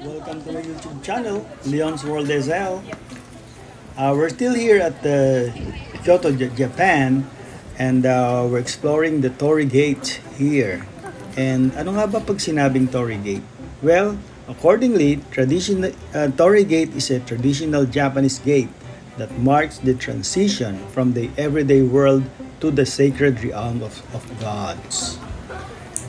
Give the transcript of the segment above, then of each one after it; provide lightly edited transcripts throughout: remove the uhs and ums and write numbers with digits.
Welcome to my YouTube channel, Leon's World SL. We're still here at Kyoto, Japan, and we're exploring the Torii Gate here. And ano nga ba pag sinabing Torii Gate? Well, accordingly, Torii Gate is a traditional Japanese gate that marks the transition from the everyday world to the sacred realm of gods.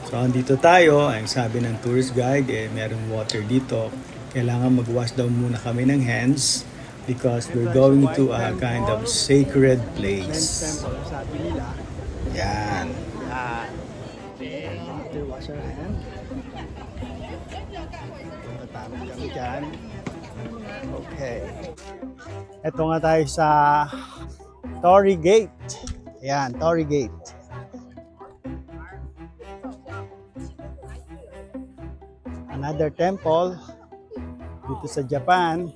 So, andito tayo. Ang sabi ng tourist guide, merong water dito. Kailangan mag-wash daw muna kami ng hands because we're going to a kind of sacred place. Temple, sabi nila. Yan. After wash our hand. Tatawag kami dyan. Okay. Ito nga tayo sa Torii Gate. Ayan, Torii Gate. Another temple dito sa Japan.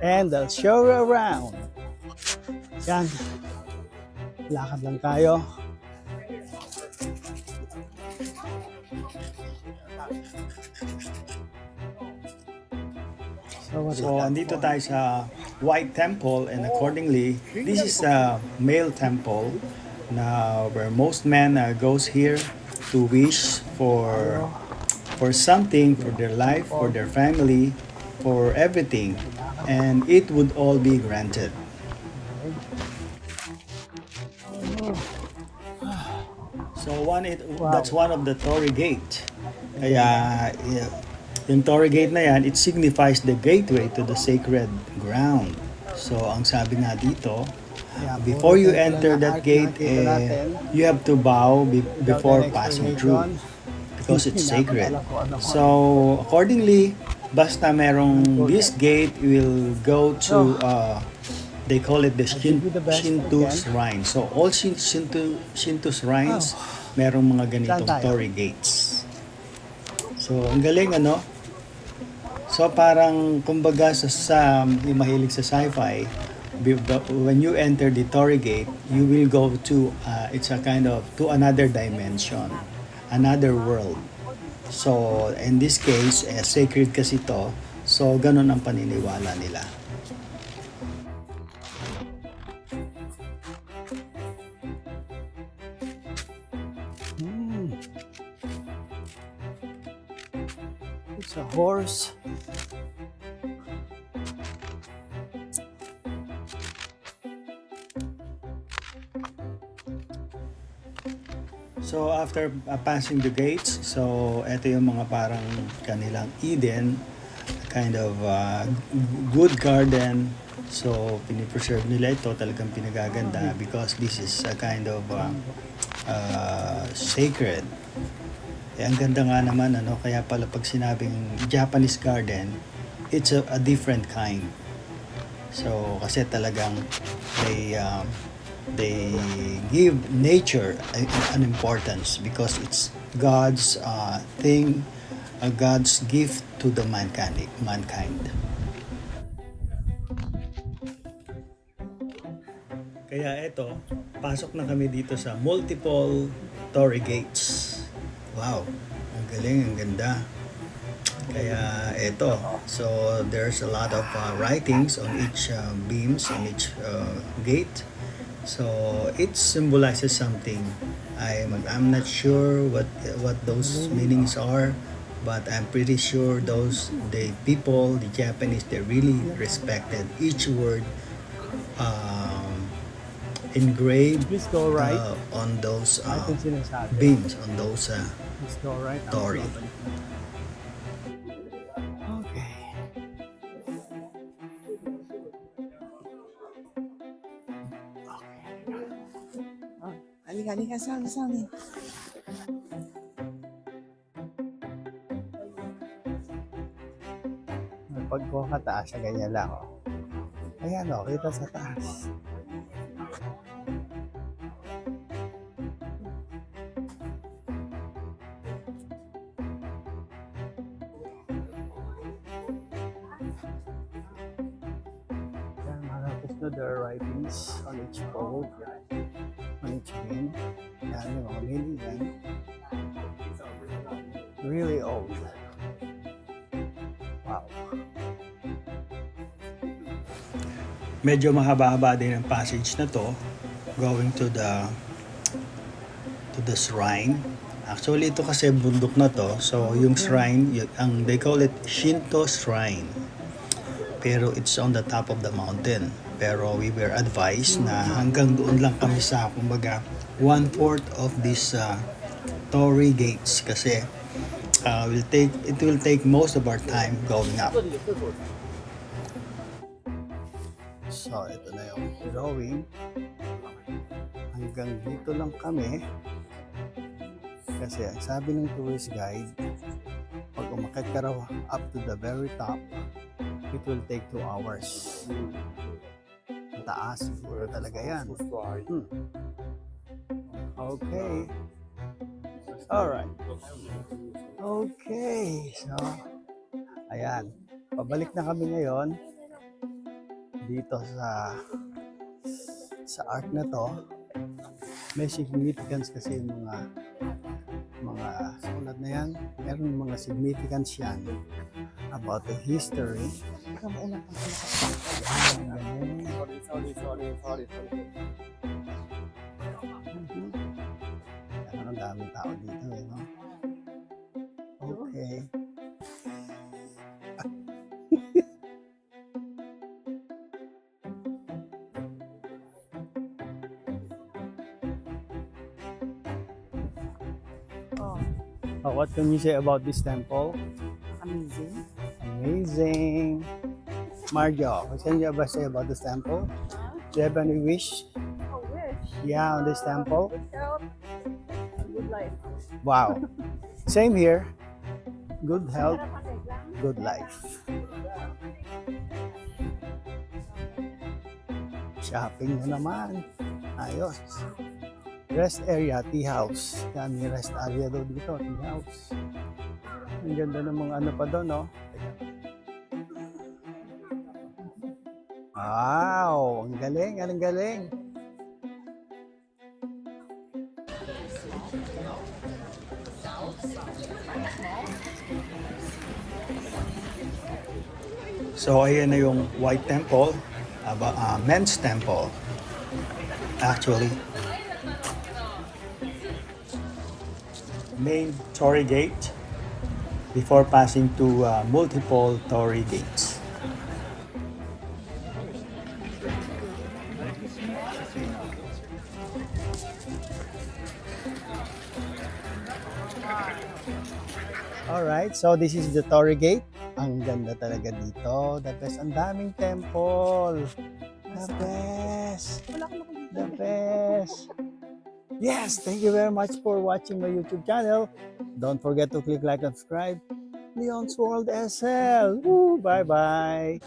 And I'll show you around. Yan. Lakad lang tayo. So, andito tayo sa White Temple, and accordingly, this is a male temple na where most men goes here to wish for something, for their life, for their family, for everything, and it would all be granted. So that's one of the Torii Gate. Kaya yung Torii Gate na yan, it signifies the gateway to the sacred ground. So ang sabi nga dito, before you enter that gate, you have to bow before passing through because it's sacred. So accordingly, basta merong this gate, will go to they call it the Shinto Shrine. So all Shinto shrines, merong mga ganitong Torii gates. So ang galing, ano? So parang kumbaga sa yung mahilig sa sci-fi, when you enter the Torii Gate, you will go to it's a kind of to another dimension, another world. So in this case, sacred kasi to. So ganun ang paniniwala nila. It's a horse. So after passing the gates, so ito yung mga parang kanilang Eden, kind of good garden. So pinipreserve nila ito, talagang pinagaganda because this is a kind of sacred. Ang ganda nga naman, ano, kaya pala pag sinabing Japanese garden, it's a different kind. So kasi talagang they give nature an importance because it's God's thing, God's gift to the mankind. Kaya eto, pasok na kami dito sa multiple Torii gates. Wow, ang galing, ang ganda. Kaya eto, so there's a lot of writings on each beams, on each gate. So it symbolizes something. I'm not sure what those meanings are, but I'm pretty sure the people, the Japanese, they really respected each word engraved Please go right. on those Ito sinasabi. beams, on those Let's go right. Torii. Okay. Halika, sali. Pag ko kataas, ganyan lang. Oh. Ayan o, kita sa taas. Yan, marapos na there are writings on each pole, on each beam. Yan, yung mga meaning yan. Really old. Wow. Medyo mahaba-haba din ang passage na to going to the shrine. Actually, ito kasi bundok na to. So, yung shrine, they call it Shinto Shrine. Pero it's on the top of the mountain. Pero we were advised na hanggang doon lang kami sa, kumbaga, 1/4 of this Torii gates. Kasi it will take most of our time going up. So, ito na yung drawing. Hanggang dito lang kami. Kasi ang sabi ng tourist guide, pag umakyat ka raw up to the very top, it will take 2 hours. Ang taas, siguro talaga yan. Okay. Alright. Okay. So, ayan. Pabalik na kami ngayon dito sa arc na to. May significance kasi yung mga sulat na yan. Meron mga significance yan about the history. Ang daming tao dito eh, no? Okay. What can you say about this temple? Amazing. Amazing. Marjo, what can you ever say about this temple? Do you have any wish? A wish. Yeah, on this temple? Good health. Good life. Wow. Same here. Good health, good life. Shopping na naman. Ayos. Rest area, tea house. Yan, may rest area daw dito, tea house. Ang ganda ng mga ano pa doon, no? Wow! Ang galing, ang galing. So, ayan na yung White Temple, Men's Temple. Actually, main Torii Gate before passing to multiple Torii gates. Alright, so this is the Torii Gate. Ang ganda talaga dito. The best. Ang daming temple. The best. The best. Yes, thank you very much for watching my YouTube channel. Don't forget to click like and subscribe. Leon's World SL. Woo, bye-bye.